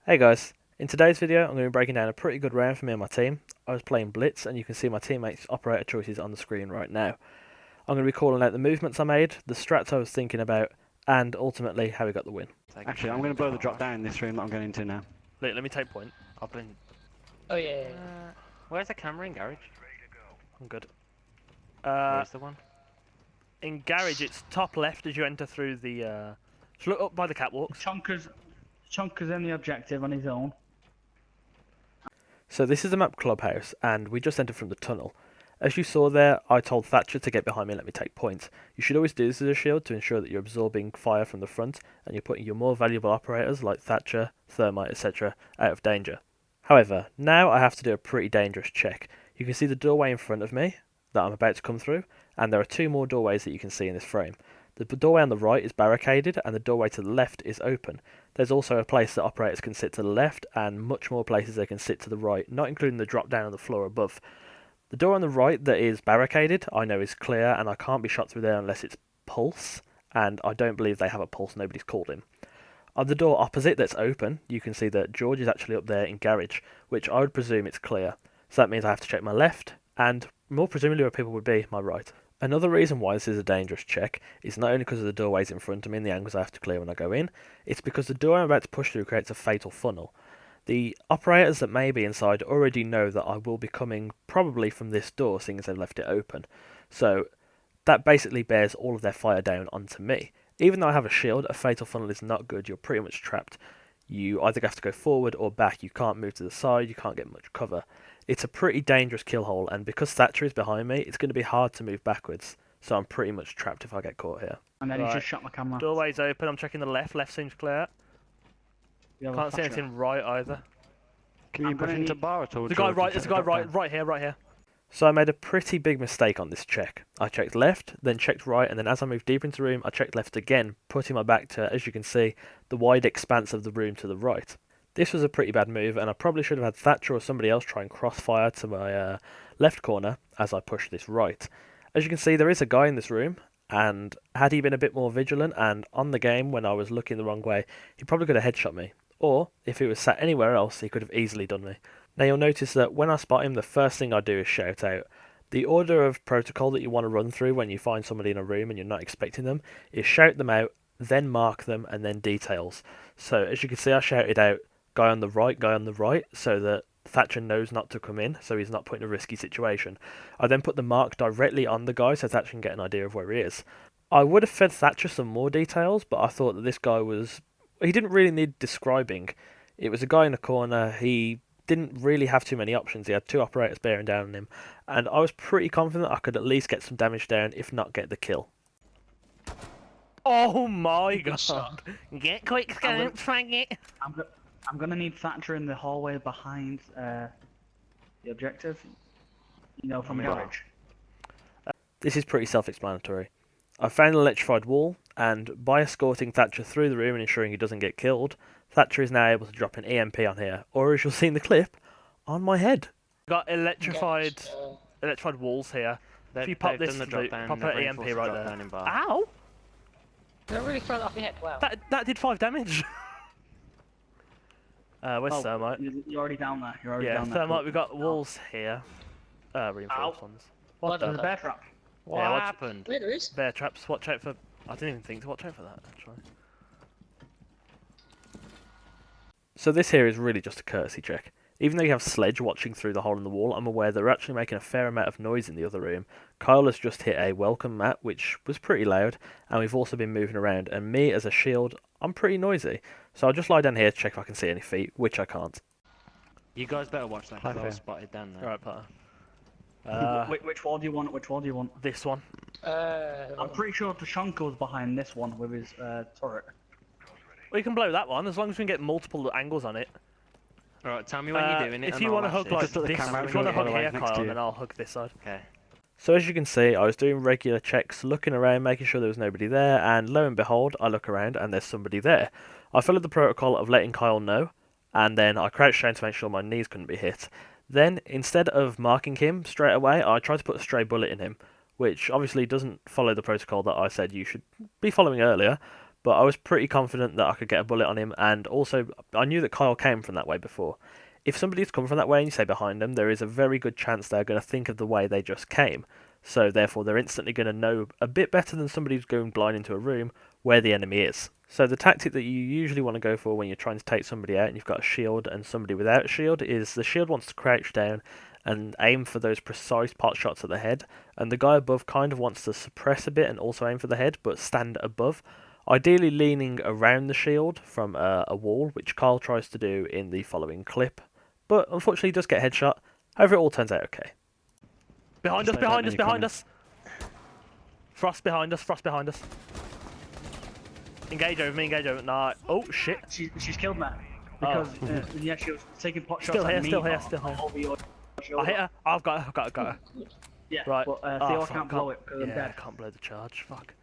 Hey guys, in today's video I'm going to be breaking down a pretty good round for me and my team. I was playing Blitz and you can see my teammates' operator choices on the screen right now. I'm going to be calling out the movements I made, the strats I was thinking about, and ultimately how we got the win. Actually, I'm going to blow the drop down in this room that I'm going into now. Let me take point. I've been. Oh yeah. Where's the camera in garage? I'm good. Where's the one? In garage it's top left as you enter through the... just look up by the catwalks. Chunker's in the objective on his own. So this is the map Clubhouse and we just entered from the tunnel. As you saw there, I told Thatcher to get behind me and let me take points. You should always do this as a shield to ensure that you're absorbing fire from the front and you're putting your more valuable operators like Thatcher, Thermite, etc. out of danger. However, now I have to do a pretty dangerous check. You can see the doorway in front of me that I'm about to come through, and there are two more doorways that you can see in this frame. The doorway on the right is barricaded and the doorway to the left is open. There's also a place that operators can sit to the left and much more places they can sit to the right, not including the drop down on the floor above. The door on the right that is barricaded, I know is clear and I can't be shot through there unless it's Pulse, and I don't believe they have a Pulse, nobody's called him. On the door opposite that's open, you can see that George is actually up there in garage, which I would presume it's clear. So that means I have to check my left, and more presumably where people would be, my right. Another reason why this is a dangerous check is not only because of the doorways in front of me and the angles I have to clear when I go in, it's because the door I'm about to push through creates a fatal funnel. The operators that may be inside already know that I will be coming probably from this door, seeing as they've left it open. So that basically bears all of their fire down onto me. Even though I have a shield, a fatal funnel is not good. You're pretty much trapped. You either have to go forward or back. You can't move to the side. You can't get much cover. It's a pretty dangerous kill hole, and because Thatcher is behind me, it's going to be hard to move backwards. So I'm pretty much trapped if I get caught here. And then he just shot my camera. Doorway's open. I'm checking the left. Left seems clear. Can't see anything right either. Can you push into bar at all? There's a guy right. There's a guy right here. So I made a pretty big mistake on this check. I checked left, then checked right, and then as I moved deeper into the room, I checked left again, putting my back to, as you can see, the wide expanse of the room to the right. This was a pretty bad move, and I probably should have had Thatcher or somebody else try and crossfire to my left corner as I push this right. As you can see, there is a guy in this room, and had he been a bit more vigilant and on the game when I was looking the wrong way, he probably could have headshot me. Or, if he was sat anywhere else, he could have easily done me. Now you'll notice that when I spot him, the first thing I do is shout out. The order of protocol that you want to run through when you find somebody in a room and you're not expecting them is shout them out, then mark them, and then details. So as you can see, I shouted out guy on the right, so that Thatcher knows not to come in, so he's not put in a risky situation. I then put the mark directly on the guy so Thatcher can get an idea of where he is. I would have fed Thatcher some more details, but I thought that this guy he didn't really need describing. It was a guy in a corner, he didn't really have too many options. He had two operators bearing down on him, and I was pretty confident I could at least get some damage down, if not get the kill. Oh my god! Get quick, scout, faggot! I'm gonna need Thatcher in the hallway behind the objective. You know, from garage. This is pretty self-explanatory. I found an electrified wall, and by escorting Thatcher through the room and ensuring he doesn't get killed, Thatcher is now able to drop an EMP on here, or as you'll see in the clip, on my head. Got electrified walls here. If you pop this, pop an EMP right there. Ow! Did I really throw that off your head? Wow. That did 5 damage. Where's Thermite? You're already down there. Yeah, Thermite, we've got walls here. Reinforced ones. What the bear trap? What happened? Wait, there is. Bear traps, watch out for... I didn't even think to watch out for that, actually. So this here is really just a courtesy check. Even though you have Sledge watching through the hole in the wall, I'm aware they're actually making a fair amount of noise in the other room. Kyle has just hit a welcome mat, which was pretty loud, and we've also been moving around, and me as a shield, I'm pretty noisy. So I'll just lie down here to check if I can see any feet, which I can't. You guys better watch that because I was spotted down there. Alright, Potter. Which wall do you want? This one. I'm pretty sure Tachanka was behind this one with his turret. Well, you can blow that one, as long as we can get multiple angles on it. Alright, tell me when you're doing it. If you want to hug like this, if you want to hug here, Kyle, then I'll hug this side. Okay. So as you can see, I was doing regular checks, looking around, making sure there was nobody there, and lo and behold, I look around and there's somebody there. I followed the protocol of letting Kyle know, and then I crouched down to make sure my knees couldn't be hit. Then, instead of marking him straight away, I tried to put a stray bullet in him, which obviously doesn't follow the protocol that I said you should be following earlier, but I was pretty confident that I could get a bullet on him, and also I knew that Kyle came from that way before. If somebody's come from that way and you say behind them, there is a very good chance they're going to think of the way they just came. So therefore they're instantly going to know a bit better than somebody who's going blind into a room where the enemy is. So the tactic that you usually want to go for when you're trying to take somebody out and you've got a shield and somebody without a shield is the shield wants to crouch down and aim for those precise pot shots at the head, and the guy above kind of wants to suppress a bit and also aim for the head but stand above, ideally leaning around the shield from a wall, which Kyle tries to do in the following clip, but unfortunately does get headshot. However, it all turns out okay. Behind us, behind us, behind us! Frost behind us, Frost behind us. Engage over me, engage over me. Nah. Oh shit. She's killed me. Because, yeah, she was taking pot shots Still here, at me. still here, still here. Over your shoulder. I hit her. I've got her, got her. Yeah, Right. but Theo can't blow it because I'm dead. I can't blow the charge, fuck.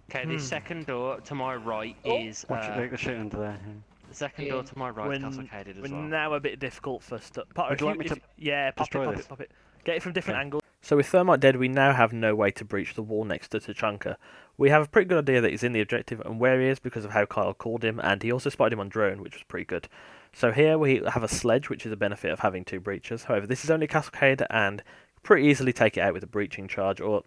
Okay, the second door to my right is. Watch it, the shit under there. The second door to my right is cascaded as we're well. now a bit difficult for stuff. Would you like me to yeah, pop destroy it, this? pop it. Get it from different angles. So with Thermite dead, we now have no way to breach the wall next to Tachanka. We have a pretty good idea that he's in the objective and where he is because of how Kyle called him, and he also spotted him on drone, which was pretty good. So here we have a sledge, which is a benefit of having two breachers. However, this is only a cascade and pretty easily take it out with a breaching charge, or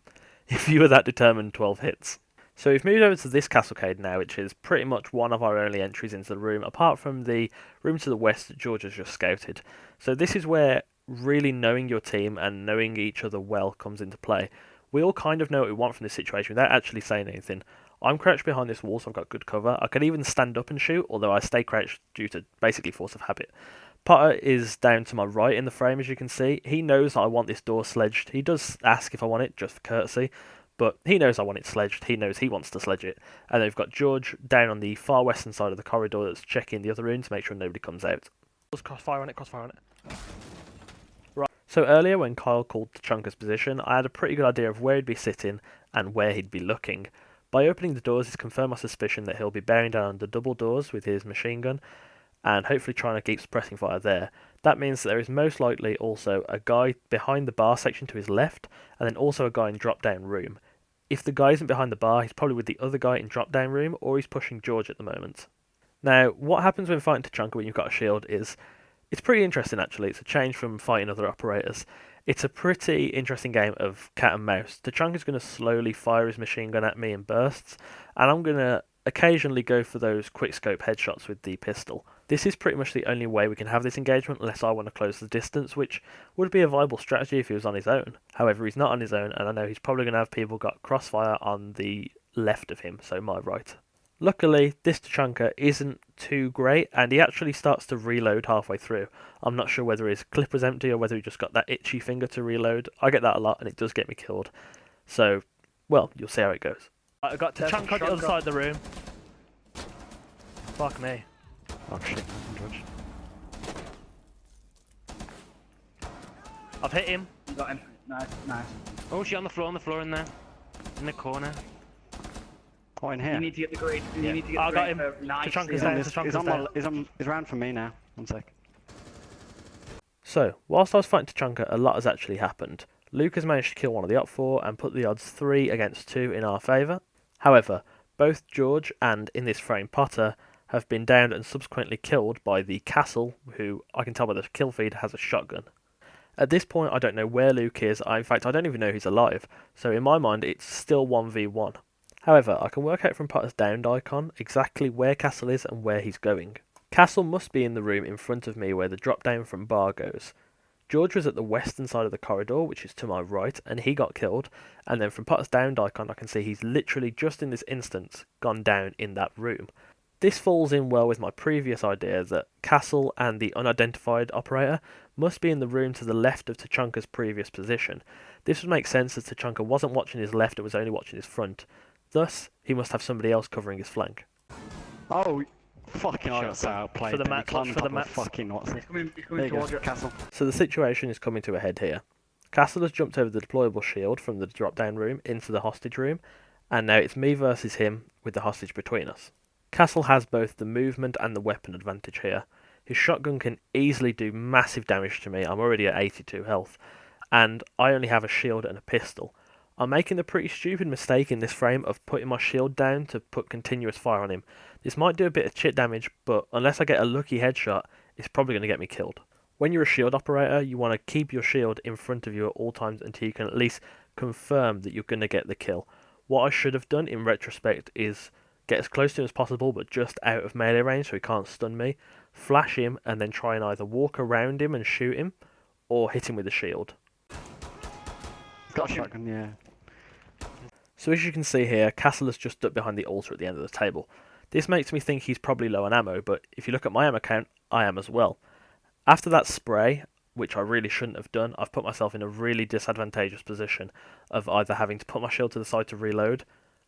if you were that determined, 12 hits. So we've moved over to this cascade now, which is pretty much one of our only entries into the room, apart from the room to the west that George has just scouted. So this is where really knowing your team and knowing each other well comes into play. We all kind of know what we want from this situation without actually saying anything. I'm crouched behind this wall, so I've got good cover. I can even stand up and shoot, although I stay crouched due to basically force of habit. Potter is down to my right in the frame, as you can see. He knows that I want this door sledged. He does ask if I want it, just for courtesy, but he knows I want it sledged. He knows he wants to sledge it. And then we've got George down on the far western side of the corridor that's checking the other room to make sure nobody comes out. Crossfire on it, crossfire on it. Right. So earlier when Kyle called Tachanka's position, I had a pretty good idea of where he'd be sitting and where he'd be looking. By opening the doors, it's confirmed my suspicion that he'll be bearing down on the double doors with his machine gun, and hopefully trying to keep suppressing fire there. That means that there is most likely also a guy behind the bar section to his left, and then also a guy in drop-down room. If the guy isn't behind the bar, he's probably with the other guy in drop-down room, or he's pushing George at the moment. Now, what happens when fighting Tachanka when you've got a shield is, it's pretty interesting actually. It's a change from fighting other operators. It's a pretty interesting game of cat and mouse. Tachanka's going to slowly fire his machine gun at me in bursts, and I'm going to occasionally go for those quick-scope headshots with the pistol. This is pretty much the only way we can have this engagement unless I want to close the distance, which would be a viable strategy if he was on his own. However, he's not on his own, and I know he's probably going to have people got crossfire on the left of him, so my right. Luckily, this Tachanka isn't too great, and he actually starts to reload halfway through. I'm not sure whether his clip was empty or whether he just got that itchy finger to reload. I get that a lot, and it does get me killed. So, well, you'll see how it goes. I got Tachanka on the other side of the room. Fuck me. Oh shit, George. I've hit him. You got him. Nice, nice. Oh, she's on the floor in there. In the corner. Oh, in here. You need to get the grade. You need to get I the got grade him. for nice. Tachanka's He's down. he's round for me now. 1 sec. So, whilst I was fighting Tachanka, a lot has actually happened. Luke has managed to kill one of the op 4 and put the odds 3 against 2 in our favour. However, both George and, in this frame, Potter have been downed and subsequently killed by the Castle, who I can tell by the kill feed has a shotgun. At this point, I don't know where Luke is. In fact, I don't even know he's alive. So in my mind, it's still 1v1. However, I can work out from Potter's downed icon exactly where Castle is and where he's going. Castle must be in the room in front of me where the drop down from bar goes. George was at the western side of the corridor, which is to my right, and he got killed. And then from Potter's downed icon, I can see he's literally just in this instance gone down in that room. This falls in well with my previous idea that Castle and the unidentified operator must be in the room to the left of Tachanka's previous position. This would make sense as Tachanka wasn't watching his left, it was only watching his front. Thus, he must have somebody else covering his flank. Oh, fucking I got so outplayed. For the mats, for the mats. Fucking what's He's coming there you towards go, you. Castle. So the situation is coming to a head here. Castle has jumped over the deployable shield from the drop-down room into the hostage room, and now it's me versus him with the hostage between us. Castle has both the movement and the weapon advantage here. His shotgun can easily do massive damage to me. I'm already at 82 health, and I only have a shield and a pistol. I'm making the pretty stupid mistake in this frame of putting my shield down to put continuous fire on him. This might do a bit of chit damage, but unless I get a lucky headshot, it's probably going to get me killed. When you're a shield operator, you want to keep your shield in front of you at all times until you can at least confirm that you're going to get the kill. What I should have done in retrospect is get as close to him as possible, but just out of melee range so he can't stun me, flash him, and then try and either walk around him and shoot him, or hit him with a shield. Got a shotgun, yeah. So as you can see here, Castle has just ducked behind the altar at the end of the table. This makes me think he's probably low on ammo, but if you look at my ammo count, I am as well. After that spray, which I really shouldn't have done, I've put myself in a really disadvantageous position of either having to put my shield to the side to reload,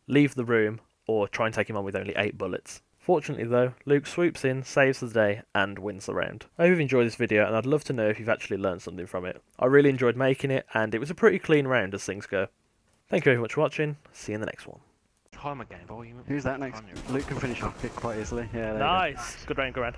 leave the room, or try and take him on with only 8 bullets. Fortunately though, Luke swoops in, saves the day, and wins the round. I hope you've enjoyed this video, and I'd love to know if you've actually learned something from it. I really enjoyed making it, and it was a pretty clean round as things go. Thank you very much for watching, see you in the next one. Time again, boy. Who's that next? Luke can finish off it quite easily. Yeah, there you go. Nice! Good round, good round.